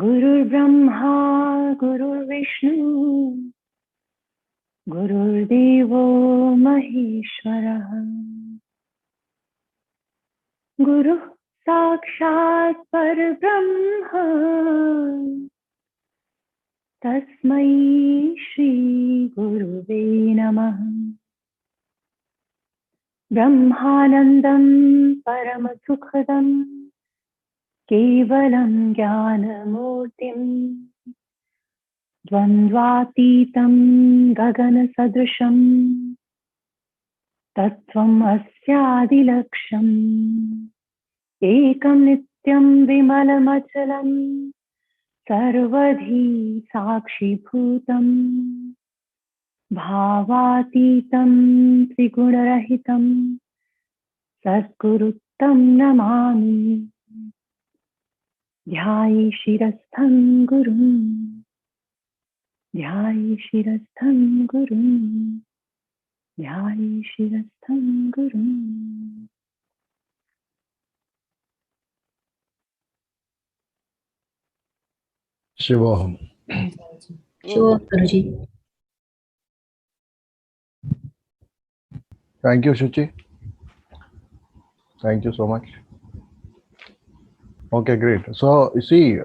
गुरुर्ब्रह्मा गुरुर्विष्णु गुरुर्देवो महेश्वरः गुरुः साक्षात् परब्रह्म तस्मै श्री गुरुवे नमः। ब्रह्मानन्दं परमसुखदं केवलं ज्ञानमूर्तिम् द्वन्द्वातीतं गगनसदृशं तत्त्वम् अस्यादिलक्ष्यम् एकं नित्यं विमलमचलं सर्वधी साक्षिभूतं भावातीतं त्रिगुणरहितं सद्गुरुं नमामि। ध्याये शिरस्थं गुरुं ध्याये शिरस्थं गुरुं ध्याये शिरस्थं गुरुं। Shivoham. Sure, Guruji. Thank you, Shuchi. Thank you so much. Okay, great. So, you see,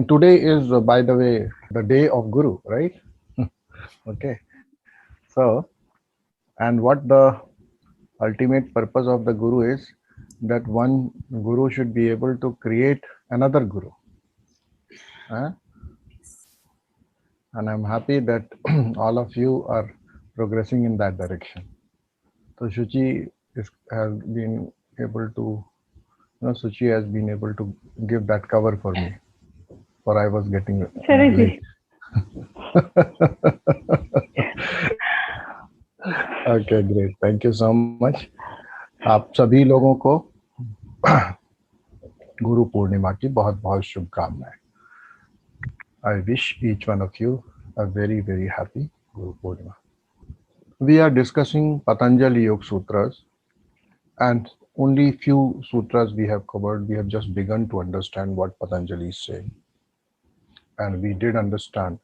today is, by the way, the day of Guru, right? Okay. So, and what the ultimate purpose of the Guru is that one Guru should be able to create another Guru. Huh? And I'm happy that all of you are progressing in that direction. So, Shuchi has been able to, Suchi has been able to give that cover for me, for I was getting late. Okay, great. Thank you so much. आप सभी लोगों को गुरु पूर्णिमा की बहुत बहुत शुभकामनाएं. I wish each one of you a very, very happy Guru Purnima. We are discussing Patanjali Yoga Sutras, and only few sutras we have covered. We have just begun to understand what Patanjali is saying. And we did understand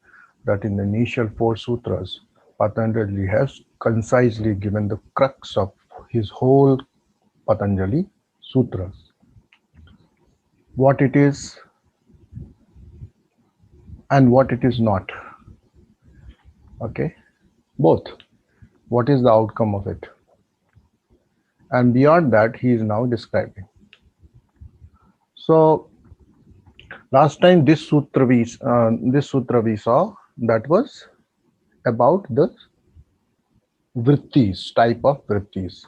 that in the initial 4 sutras, Patanjali has concisely given the crux of his whole Patanjali Sutras. What it is and what it is not. Okay? Both. What is the outcome of it? And beyond that, he is now describing. So, last time this sutra we saw, that was about the vrittis, type of vrittis.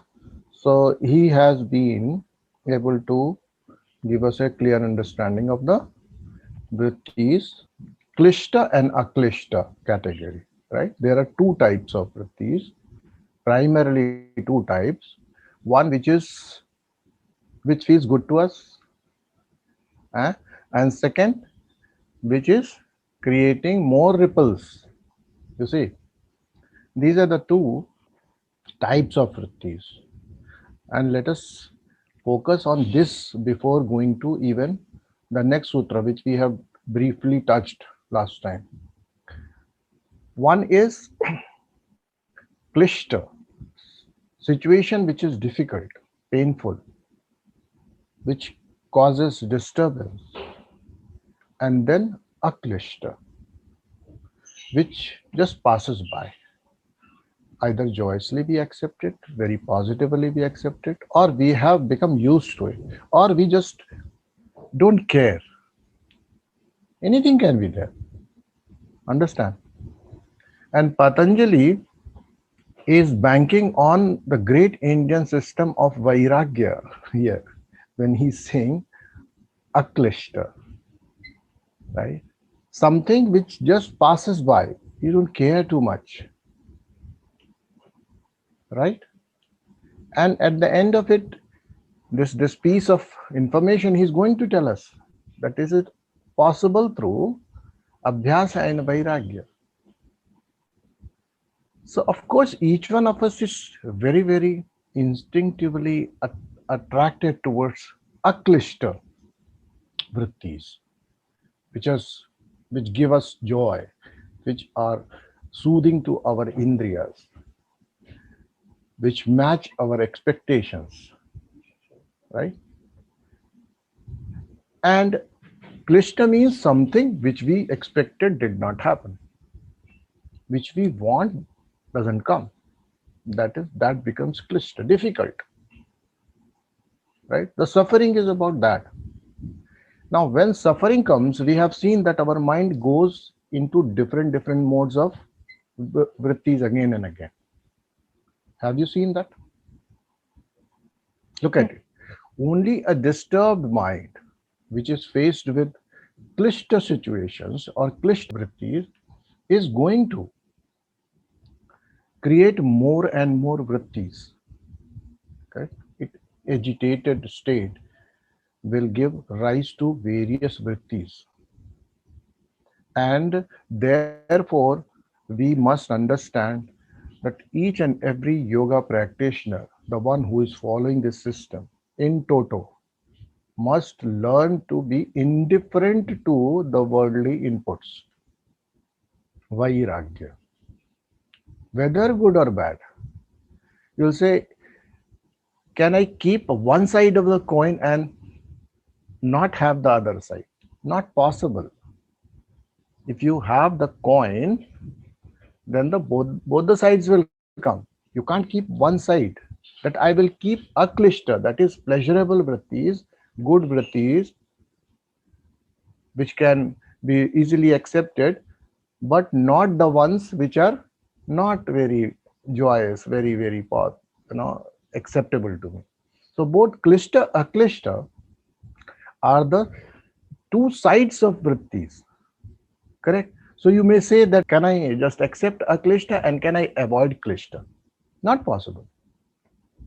So, he has been able to give us a clear understanding of the vrittis, klishta and aklishta category, right? There are 2 types of vrittis, primarily 2 types. One which feels good to us, and second, which is creating more ripples. You see, these are the 2 types of vrittis, and let us focus on this before going to even the next sutra, which we have briefly touched last time. One is klishta, situation which is difficult, painful, which causes disturbance, and then aklishta, which just passes by. Either joyously we accept it, very positively we accept it, or we have become used to it, or we just don't care. Anything can be there. Understand? And Patanjali is banking on the great Indian system of Vairagya here when he's saying aklishta, right? Something which just passes by. You don't care too much, right? And at the end of it, this piece of information he's going to tell us that is it possible through abhyasa and vairagya. So of course each one of us is very, very instinctively attracted towards aklishta vrittis, which is which give us joy, which are soothing to our indriyas, which match our expectations, right? And klishta means something which we expected did not happen, which we want doesn't come. That becomes klishta, difficult, right? The suffering is about that. Now, when suffering comes, we have seen that our mind goes into different modes of vrittis again and again. Have you seen that? Look at it. Only a disturbed mind, which is faced with klishta situations or klishta vrittis, is going to create more and more vrittis. Okay? It agitated state will give rise to various vrittis. And therefore, we must understand that each and every yoga practitioner, the one who is following this system in toto, must learn to be indifferent to the worldly inputs. Vairagya. Whether good or bad. You'll say, can I keep one side of the coin and not have the other side? Not possible. If you have the coin, then both the sides will come. You can't keep one side. That I will keep aklishta, that is pleasurable vrittis, good vrittis, which can be easily accepted, but not the ones which are not very joyous, very acceptable to me. So both klishta, aklishta are the two sides of vrittis. Correct? So you may say that can I just accept aklishta and can I avoid klishta? Not possible.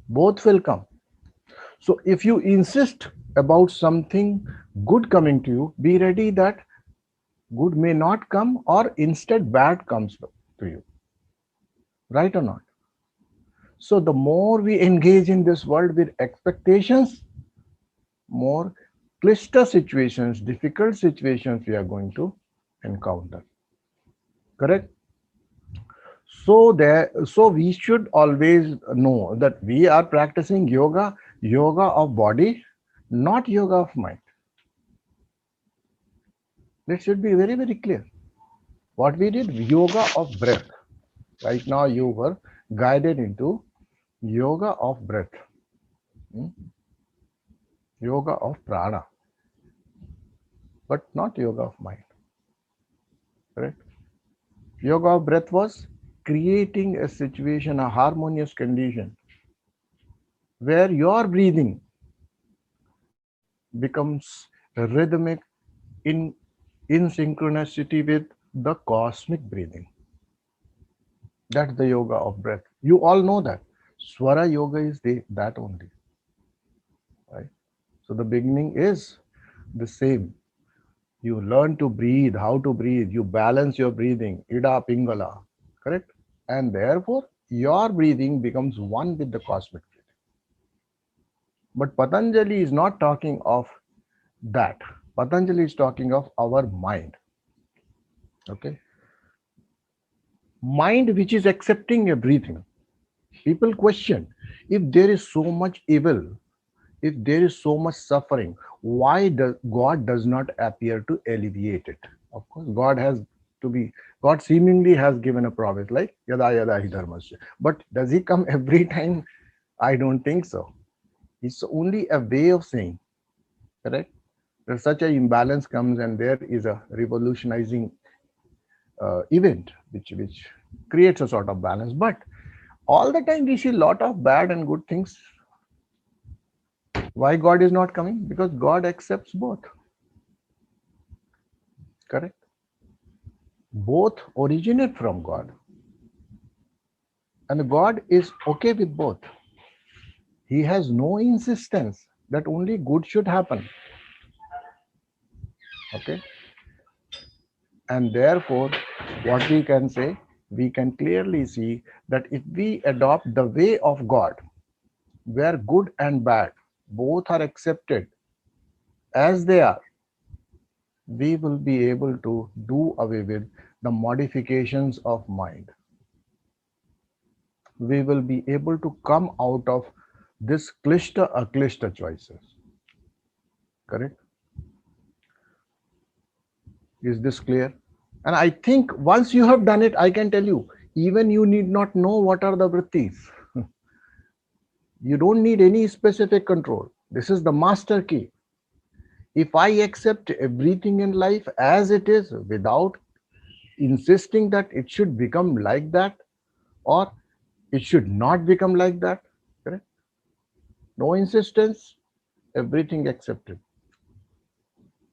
Both will come. So if you insist about something good coming to you, be ready that good may not come or instead bad comes to you. Right or not? So the more we engage in this world with expectations, more klishta situations, difficult situations we are going to encounter. Correct? So we should always know that we are practicing yoga of body, not yoga of mind. That should be very clear. What we did, yoga of breath. Right now you were guided into yoga of breath, yoga of prana, but not yoga of mind. Correct? Yoga of breath was creating a situation, a harmonious condition where your breathing becomes rhythmic in synchronicity with the cosmic breathing. That's the yoga of breath. You all know that. Swara yoga is that only. Right? So the beginning is the same. You learn to breathe, how to breathe. You balance your breathing, Ida Pingala. Correct? And therefore, your breathing becomes one with the cosmic breathing. But Patanjali is not talking of that. Patanjali is talking of our mind. Okay? Mind which is accepting a breathing. People question, if there is so much evil, if there is so much suffering, why God does not appear to alleviate it? Of course, God seemingly has given a promise like yada yada hi dharmasya. But does he come every time? I don't think so. It's only a way of saying, correct? There's such an imbalance comes and there is a revolutionizing event which creates a sort of balance. But all the time we see a lot of bad and good things. Why God is not coming? Because God accepts both. Correct? Both originate from God. And God is okay with both. He has no insistence that only good should happen. Okay? And therefore, what we can say, we can clearly see that if we adopt the way of God, where good and bad both are accepted as they are, we will be able to do away with the modifications of mind. We will be able to come out of this klishta aklishta choices. Correct? Is this clear? And I think once you have done it, I can tell you, even you need not know what are the vrittis. You don't need any specific control. This is the master key. If I accept everything in life as it is without insisting that it should become like that or it should not become like that, correct? No insistence, everything accepted.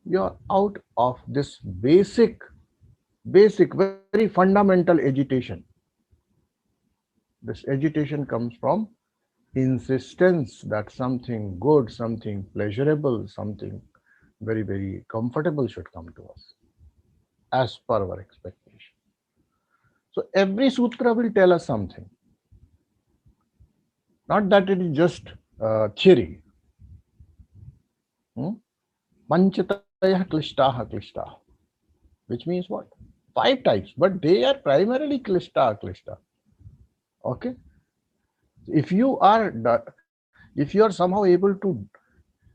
You're out of this basic, very fundamental agitation. This agitation comes from insistence that something good, something pleasurable, something very, very comfortable should come to us as per our expectation. So every sutra will tell us something. Not that it is just theory. Panchataya klishtaha klishtaha, which means what? 5 types, but they are primarily klishta. Okay. If you are somehow able to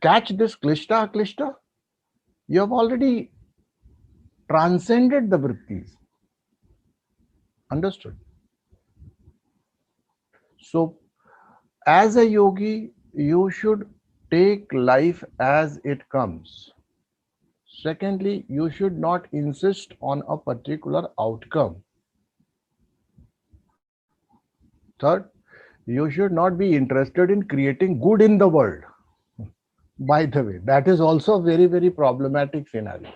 catch this klishta, you have already transcended the vrittis. Understood? So, as a yogi, you should take life as it comes. Secondly, you should not insist on a particular outcome. Third, you should not be interested in creating good in the world. By the way, that is also a very, very problematic scenario.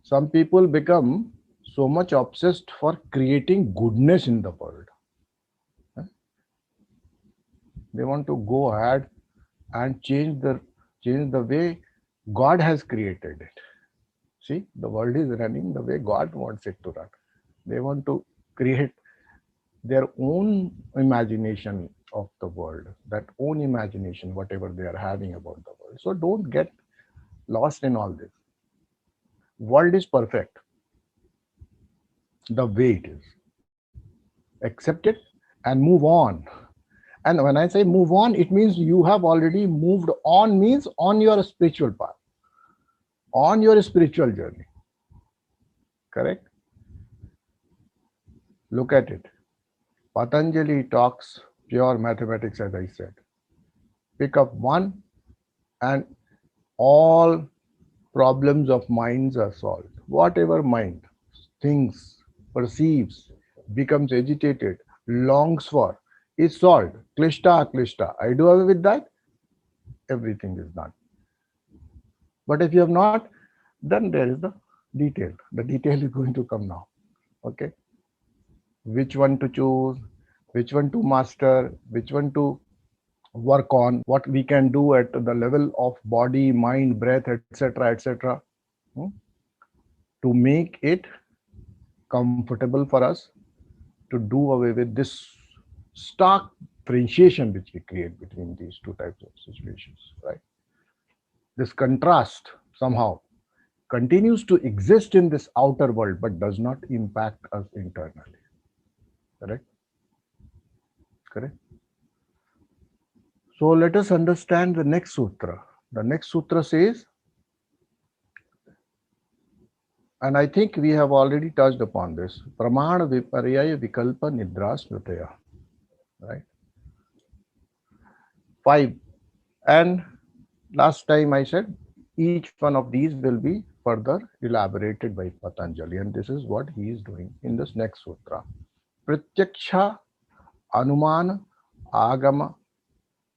Some people become so much obsessed for creating goodness in the world. They want to go ahead and change the way God has created it. See, the world is running the way God wants it to run. They want to create their own imagination of the world, that own imagination, whatever they are having about the world. So don't get lost in all this. World is perfect the way it is. Accept it and move on. And when I say move on, it means you have already moved on, means on your spiritual path, on your spiritual journey. Correct? Look at it. Patanjali talks pure mathematics, as I said. Pick up one and all problems of minds are solved. Whatever mind thinks, perceives, becomes agitated, longs for, is solved. Klishta. I do away with that, everything is done. But if you have not, then there is the detail. The detail is going to come now. Okay. Which one to choose, which one to master, which one to work on, what we can do at the level of body, mind, breath, etc., to make it comfortable for us to do away with this stark differentiation which we create between these two types of situations, right? This contrast somehow continues to exist in this outer world but does not impact us internally. Correct? Correct? So let us understand the next sutra. The next sutra says, and I think we have already touched upon this, Pramana Viparyaya Vikalpa Nidra Smritaya. Right? 5. And last time I said each one of these will be further elaborated by Patanjali, and this is what he is doing in this next sutra. Pratyaksha Anumana Agama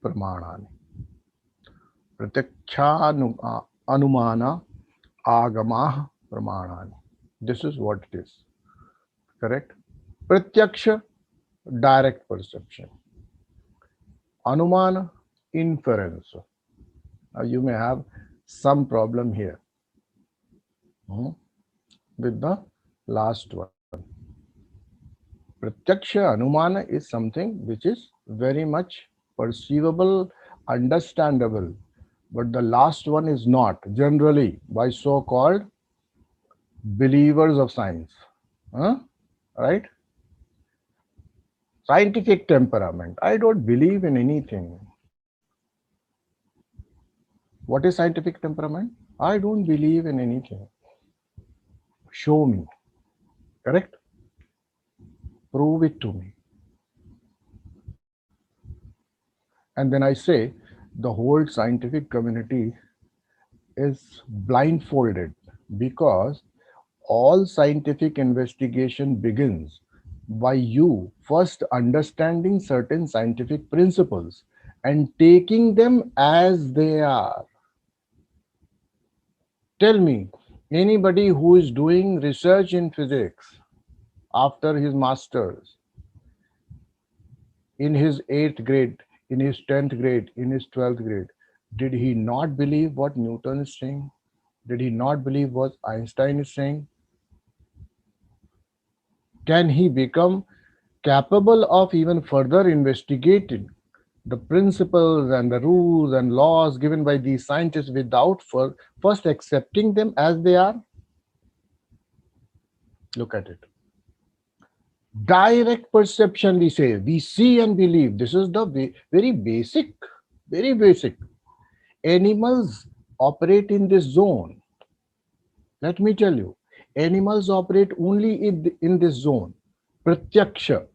Pramanani. Pratyaksha Anumana Agama Pramanani. This is what it is. Correct? Pratyaksha, direct perception. Anumana, inference. Now you may have some problem here with the last one. Pratyaksha Anumana is something which is very much perceivable, understandable but the last one is not, generally by so-called believers of science. Huh? Right? Scientific temperament. I don't believe in anything. What is scientific temperament? I don't believe in anything. Show me. Correct? Prove it to me. And then I say the whole scientific community is blindfolded because all scientific investigation begins by you first understanding certain scientific principles and taking them as they are. Tell me, anybody who is doing research in physics after his master's, in his 8th grade, in his 10th grade, in his 12th grade, did he not believe what Newton is saying? Did he not believe what Einstein is saying? Can he become capable of even further investigating the principles and the rules and laws given by these scientists without first accepting them as they are? Look at it. Direct perception, we say, we see and believe. This is the very basic, very basic. Animals operate in this zone. Let me tell you, animals operate only in this zone. Pratyaksha.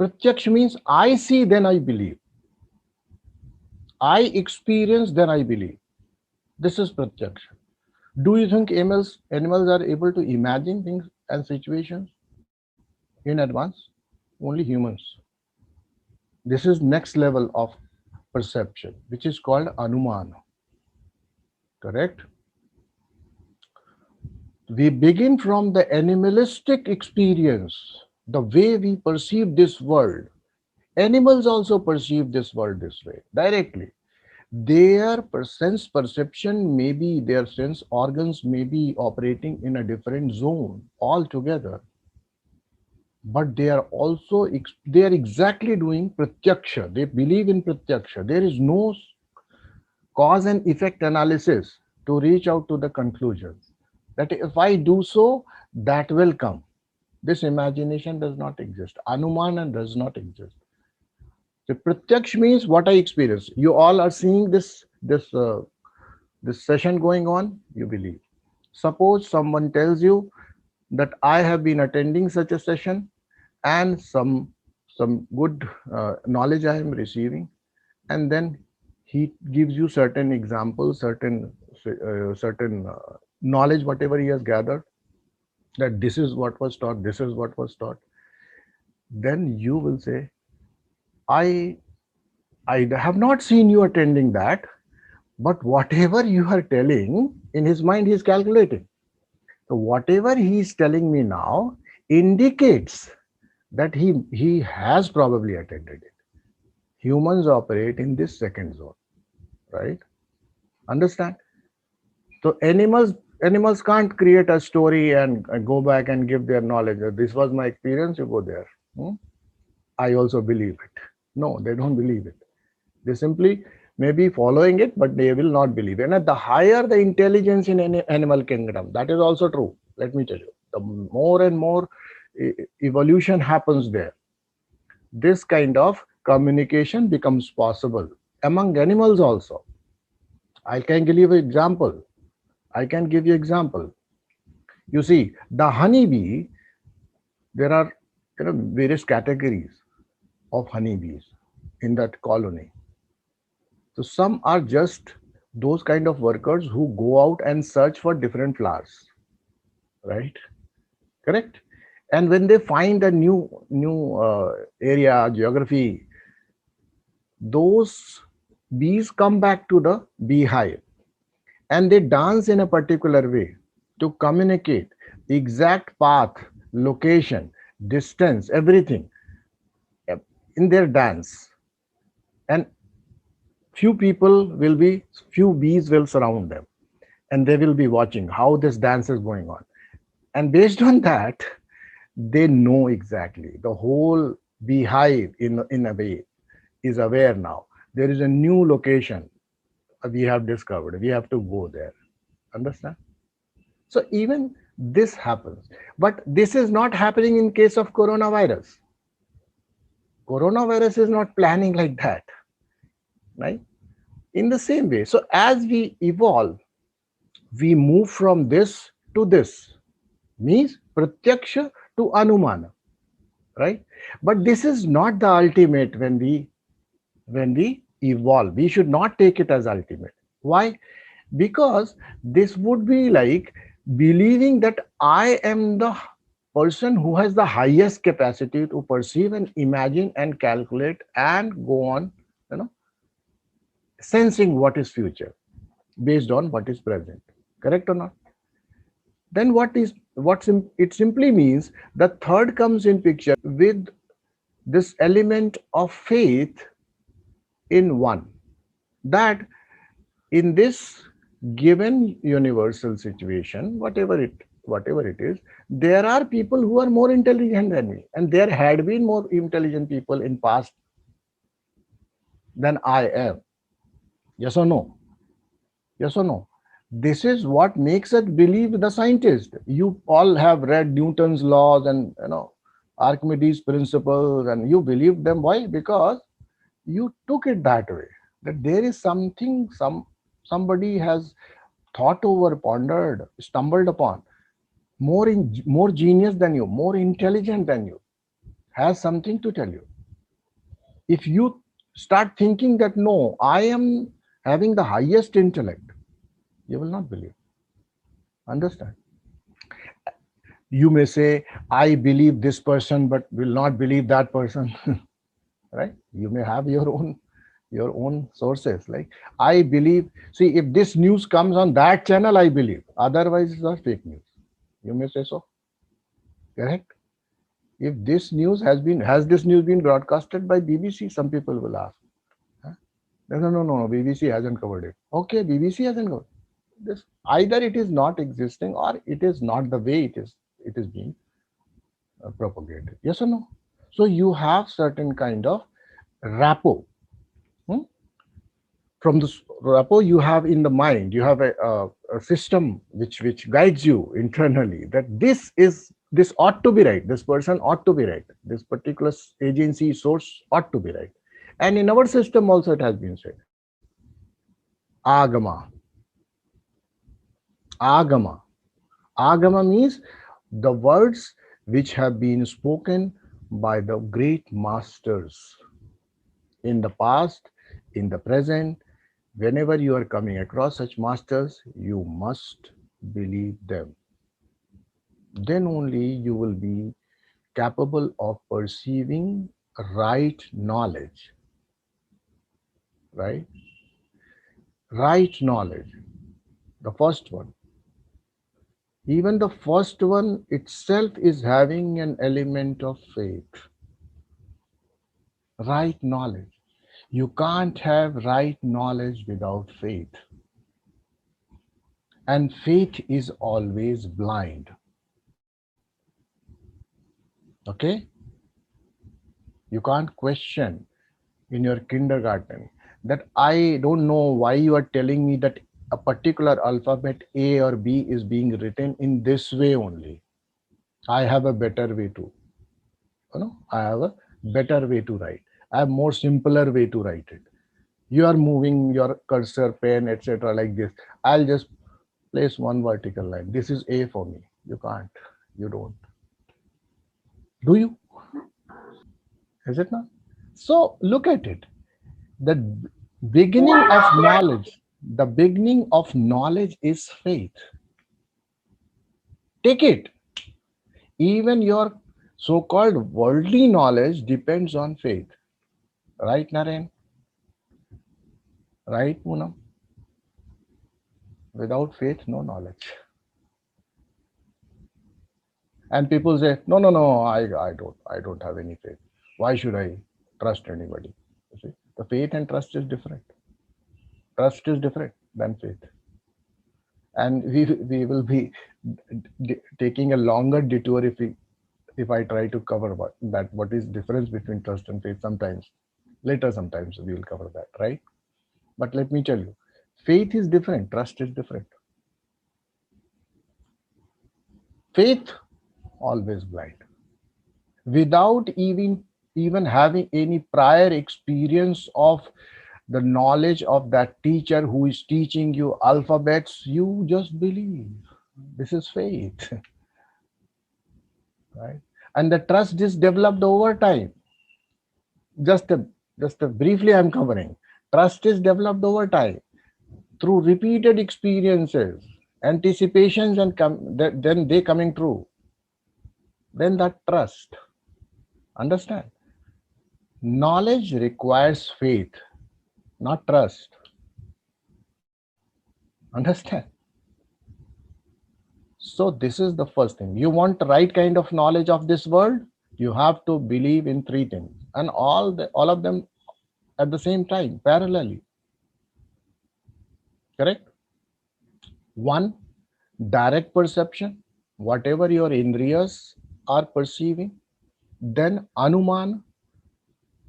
Pratyaksha means I see, then I believe. I experience, then I believe. This is pratyaksha. Do you think animals are able to imagine things and situations in advance? Only humans. This is next level of perception, which is called anumana. Correct? We begin from the animalistic experience, the way we perceive this world. Animals also perceive this world this way, directly. Their sense perception may be, their sense organs may be operating in a different zone altogether. But they are also, they are exactly doing pratyaksha. They believe in pratyaksha. There is no cause and effect analysis to reach out to the conclusion that if I do so, that will come. This imagination does not exist. Anumana does not exist. The pratyaksh means what I experience. You all are seeing this session going on, you believe. Suppose someone tells you that I have been attending such a session and some good knowledge I am receiving, and then he gives you certain examples, certain knowledge, whatever he has gathered, that this is what was taught, this is what was taught. Then you will say, I have not seen you attending that, but whatever you are telling, in his mind he is calculating. So whatever he is telling me now indicates that he has probably attended it. Humans operate in this second zone, right? Understand? So animals can't create a story and go back and give their knowledge. This was my experience, you go there. I also believe it. No, they don't believe it. They simply may be following it, but they will not believe. And at the higher the intelligence in any animal kingdom, that is also true. Let me tell you, the more and more evolution happens there, this kind of communication becomes possible among animals also. I can give you an example. You see, the honeybee, there are various categories of honeybees in that colony. So some are just those kind of workers who go out and search for different flowers, right? Correct? And when they find a new area, geography, those bees come back to the beehive and they dance in a particular way to communicate the exact path, location, distance, everything in their dance. And few bees will surround them and they will be watching how this dance is going on. And based on that, they know exactly. The whole beehive in a way is aware now. There is a new location we have discovered. We have to go there. Understand? So even this happens. But this is not happening in case of coronavirus. Coronavirus is not planning like that, right? In the same way, so as we evolve, we move from this to this, means pratyaksha to anumana, right? But this is not the ultimate. When we evolve, we should not take it as ultimate. Why? Because this would be like believing that I am the person who has the highest capacity to perceive and imagine and calculate and go on, you know, sensing what is future based on what is present. Correct or not? Then it simply means the third comes in picture with this element of faith in one, that in this given universal situation, whatever it is, there are people who are more intelligent than me, and there had been more intelligent people in past than I am. Yes or no? Yes or no? This is what makes us believe the scientist. You all have read Newton's laws and, Archimedes principles, and you believe them. Why? Because you took it that way. That there is something somebody has thought over, pondered, stumbled upon, more genius than you, more intelligent than you, has something to tell you. If you start thinking that no, I am having the highest intellect, you will not believe. Understand? You may say, I believe this person, but will not believe that person. Right? You may have your own sources. Like, I believe, see, if this news comes on that channel, I believe. Otherwise, it's not fake news. You may say so. Correct? If has this news been broadcasted by BBC? Some people will ask. Huh? No, BBC hasn't covered it. Okay, BBC hasn't covered this. Either it is not existing or it is not the way it is being propagated. Yes or no? So you have certain kind of rapport. Hmm? From this rapport you have in the mind, you have a system which guides you internally, that this ought to be right, this person ought to be right, this particular agency source ought to be right. And in our system also it has been said, agama. Agama means the words which have been spoken by the great masters in the past, in the present. Whenever you are coming across such masters, you must believe them. Then only you will be capable of perceiving right knowledge. Right? Right knowledge. The first one. Even the first one itself is having an element of faith. Right knowledge. You can't have right knowledge without faith. And faith is always blind. Okay? You can't question in your kindergarten that I don't know why you are telling me that a particular alphabet A or B is being written in this way only. I have a better way to, I have a better way to write. I have more simpler way to write it. You are moving your cursor, pen, etc. like this. I'll just place one vertical line. This is A for me. You can't. You don't. Do you? Is it not? So look at it. The beginning of knowledge, the beginning of knowledge is faith. Take it. Even your so-called worldly knowledge depends on faith. Right, Naren? Right, Poonam? Without faith, no knowledge. And people say, no, I don't have any faith. Why should I trust anybody? You see, the faith and trust is different. Trust is different than faith. And we will be taking a longer detour if I try to cover what is difference between trust and faith. Sometimes we will cover that, right? But let me tell you, Faith is different, trust is different. Faith, always blind. Without even having any prior experience of the knowledge of that teacher who is teaching you alphabets, you just believe. This is faith. Right? And the trust is developed over time. Just a briefly I'm covering. Trust is developed over time through repeated experiences, anticipations, and then they coming true. Then that trust. Understand? Knowledge requires faith, not trust. Understand? So this is the first thing. You want the right kind of knowledge of this world, you have to believe in three things, and all of them at the same time, parallelly. Correct? One, direct perception, whatever your indriyas are perceiving. Then anuman,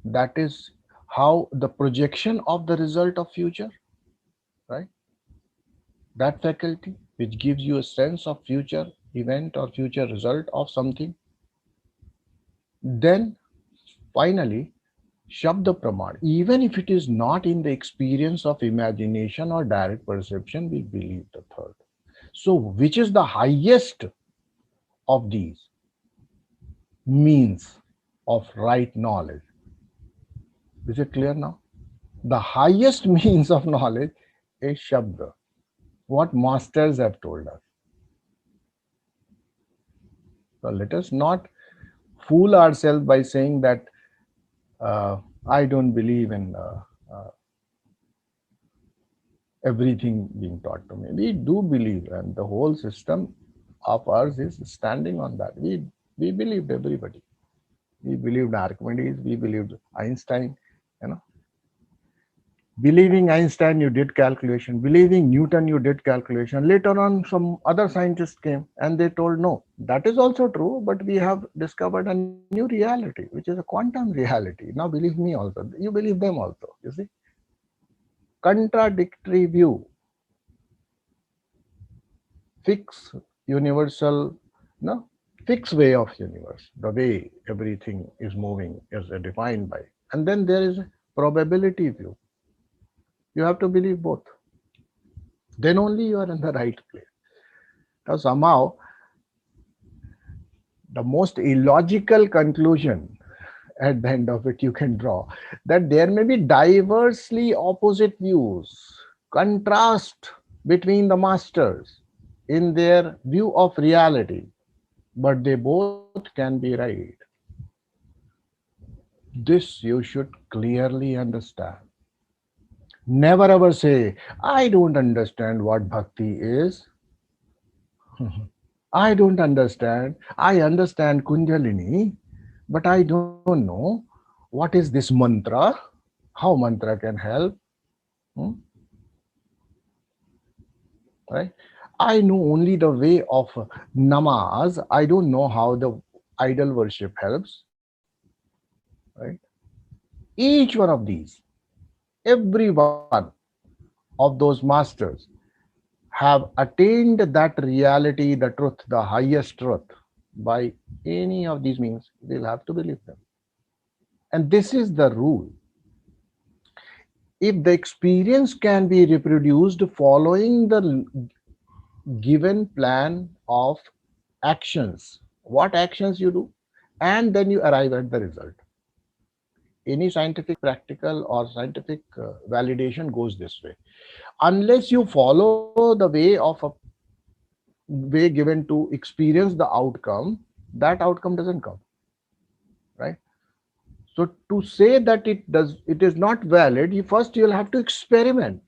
that is how the projection of the result of future, right? That faculty which gives you a sense of future event or future result of something. Then finally, Shabda Praman, even if it is not in the experience of imagination or direct perception, we believe the third. So, which is the highest of these means of right knowledge? Is it clear now? The highest means of knowledge is Shabda, what masters have told us. So, let us not fool ourselves by saying that I don't believe in everything being taught to me. We do believe, and the whole system of ours is standing on that. We believed everybody. We believed Archimedes, we believed Einstein, you know. Believing Einstein, you did calculation. Believing Newton, you did calculation. Later on, some other scientists came and they told, no, that is also true, but we have discovered a new reality, which is a quantum reality. Now believe me also. You believe them also, you see. Contradictory view. Fixed universal, no, fixed way of universe, the way everything is moving is defined by. And then there is a probability view. You have to believe both. Then only you are in the right place. Now somehow, the most illogical conclusion at the end of it you can draw, that there may be diversely opposite views, contrast between the masters in their view of reality, but they both can be right. This you should clearly understand. Never ever say, I don't understand what bhakti is. I don't understand. I understand Kundalini, but I don't know what is this mantra, how mantra can help. Hmm? Right? I know only the way of namaz. I don't know how the idol worship helps. Right? Each one of these, every one of those masters have attained that reality, the truth, the highest truth by any of these means. We'll have to believe them. And this is the rule. If the experience can be reproduced following the given plan of actions, what actions you do, and then you arrive at the result. Any scientific practical or scientific validation goes this way. Unless you follow the way of a way given to experience the outcome, that outcome doesn't come. Right? So to say that it is not valid, first you'll have to experiment.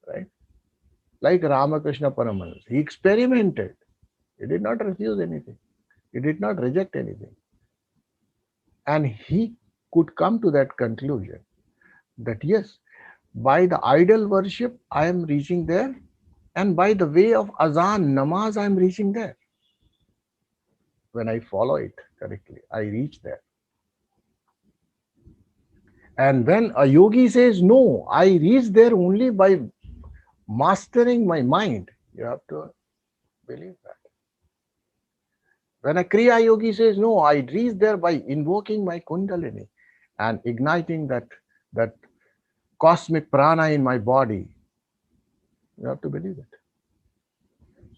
Right? Like Ramakrishna Paramahansa, he experimented. He did not refuse anything. He did not reject anything. And he could come to that conclusion that yes, by the idol worship, I am reaching there, and by the way of azan, namaz, I am reaching there. When I follow it correctly, I reach there. And when a yogi says, no, I reach there only by mastering my mind. You have to believe that. When a Kriya Yogi says, no, I reach there by invoking my Kundalini and igniting that cosmic prana in my body, you have to believe it.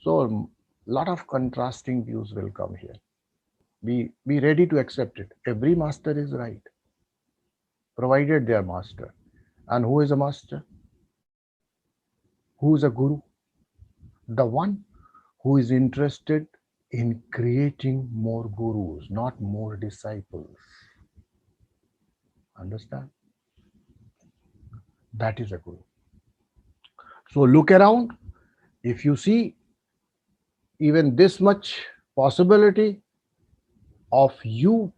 So, a lot of contrasting views will come here. Be ready to accept it. Every master is right, provided they are master. And who is a master? Who is a guru? The one who is interested in creating more gurus, not more disciples. Understand? That is a guru. So look around. If you see even this much possibility of you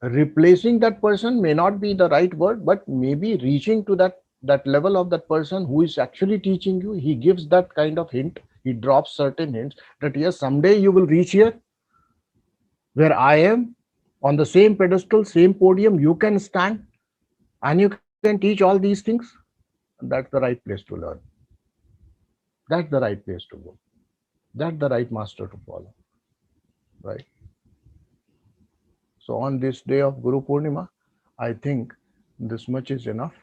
replacing that person, may not be the right word, but maybe reaching to that level of that person who is actually teaching you. He gives that kind of hint. He drops certain hints that yes, someday you will reach here where I am, on the same pedestal, same podium. You can stand and you can teach all these things. That's the right place to learn. That's the right place to go. That's the right master to follow. Right? So on this day of Guru Purnima, I think this much is enough.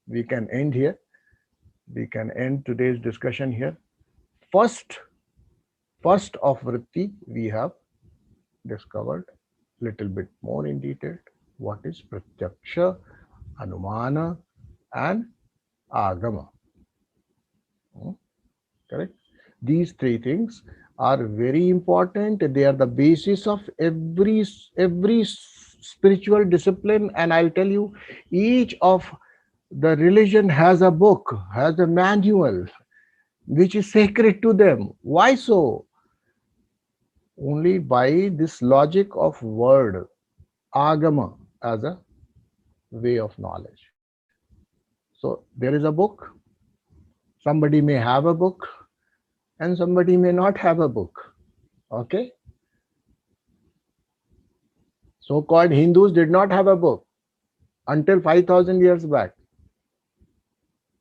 We can end here. We can end today's discussion here. First of Vritti, we have discovered little bit more in detail what is Pratyaksha, Anumana and Agama. Correct? These three things are very important. They are the basis of every spiritual discipline. And I'll tell you, each of the religion has a book, has a manual, which is sacred to them. Why so? Only by this logic of word, Agama, as a way of knowledge. So there is a book. Somebody may have a book and somebody may not have a book. Okay? So-called Hindus did not have a book until 5,000 years back.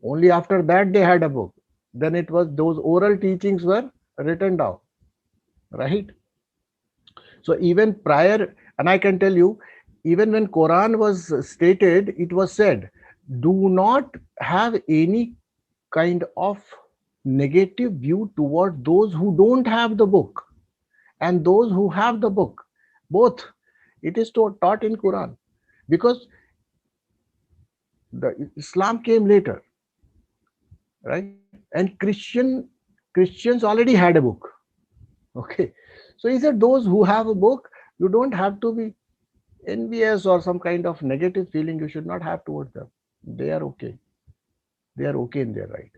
Only after that they had a book. Then it was those oral teachings were written down. Right? So even prior, and I can tell you, even when Quran was stated, it was said, do not have any kind of negative view toward those who don't have the book and those who have the book. Both. It is taught in Quran. Because the Islam came later. Right? And Christians already had a book. Okay. So he said those who have a book, you don't have to be envious or some kind of negative feeling you should not have towards them. They are okay. They are okay in their right.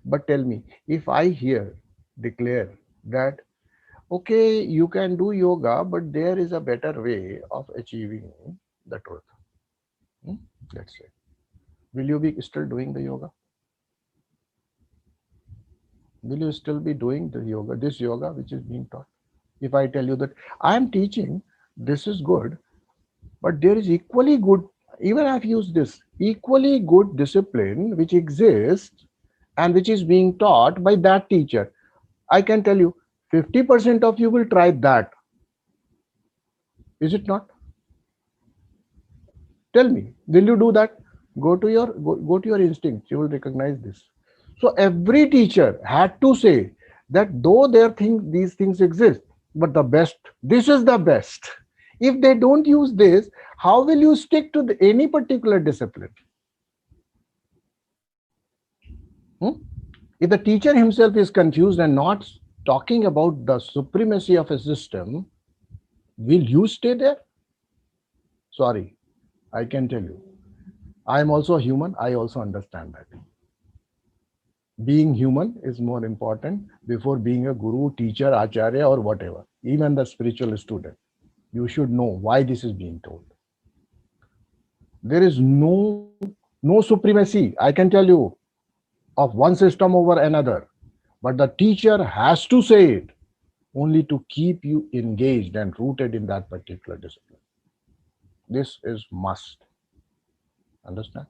But tell me, if I here declare that, okay, you can do yoga, but there is a better way of achieving the truth. Let's say, will you be still doing the yoga? Will you still be doing the yoga, this yoga which is being taught? If I tell you that I am teaching, this is good, but there is equally good, even I've used this, equally good discipline which exists and which is being taught by that teacher. I can tell you, 50% of you will try that. Is it not? Tell me, will you do that? Go to your instincts. You will recognize this. So every teacher had to say that though these things exist, but the best, this is the best. If they don't use this, how will you stick to any particular discipline? If the teacher himself is confused and not talking about the supremacy of a system, will you stay there? Sorry, I can tell you. I am also human. I also understand that. Being human is more important before being a guru, teacher, acharya, or whatever. Even the spiritual student. You should know why this is being told. There is no supremacy, I can tell you, of one system over another. But the teacher has to say it only to keep you engaged and rooted in that particular discipline. This is must. Understand?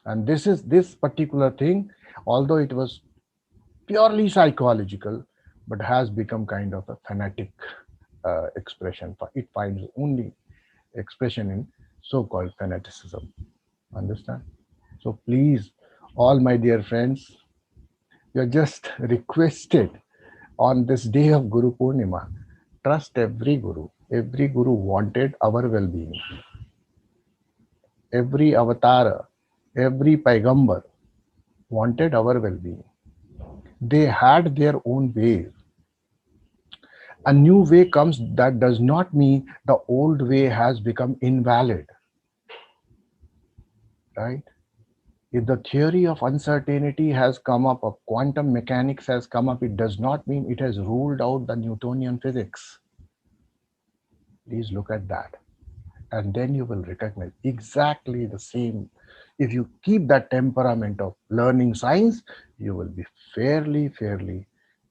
And this particular thing, although it was purely psychological, but has become kind of a fanatic expression. It finds only expression in so-called fanaticism. Understand? So please, all my dear friends, you're just requested on this day of Guru Purnima, trust every guru. Every guru wanted our well-being. Every avatar, every paigambar wanted our well-being. They had their own ways. A new way comes, that does not mean the old way has become invalid, right? If the theory of uncertainty has come up, of quantum mechanics has come up, it does not mean it has ruled out the Newtonian physics. Please look at that. And then you will recognize exactly the same. If you keep that temperament of learning science, you will be fairly,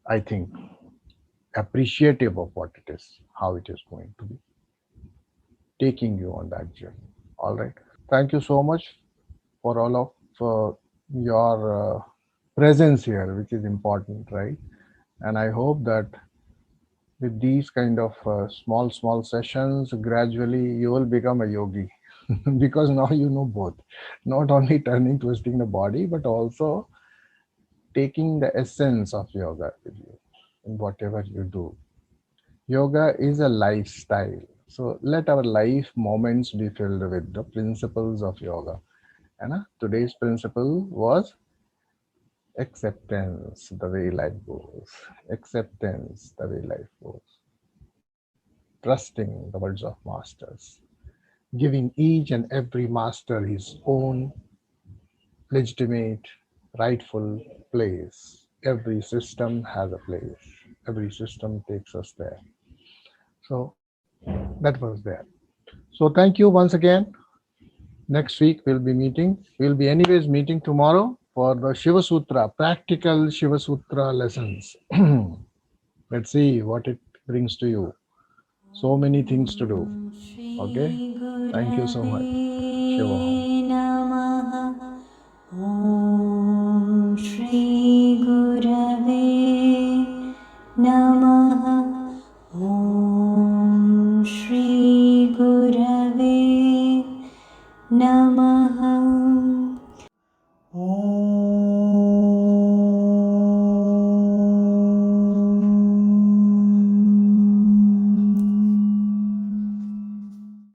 I think, appreciative of what it is, how it is going to be taking you on that journey. All right. Thank you so much for all of your presence here, which is important, right? And I hope that with these kind of small sessions, gradually you will become a yogi because now you know both, not only turning, twisting the body, but also taking the essence of yoga with you in whatever you do. Yoga is a lifestyle. So let our life moments be filled with the principles of yoga. And today's principle was acceptance, the way life goes. Acceptance, the way life goes. Trusting the words of masters. Giving each and every master his own legitimate, rightful place. Every system has a place. Every system takes us there. So that was there. So thank you once again. Next week we'll be meeting. We'll be anyways meeting tomorrow for the Shiva Sutra, practical Shiva Sutra lessons. Let's see what it brings to you. So many things to do. Okay? Thank you so much. Shiva Om. ॐ श्रीगुरवे नमः ॐ श्रीगुरवे नमः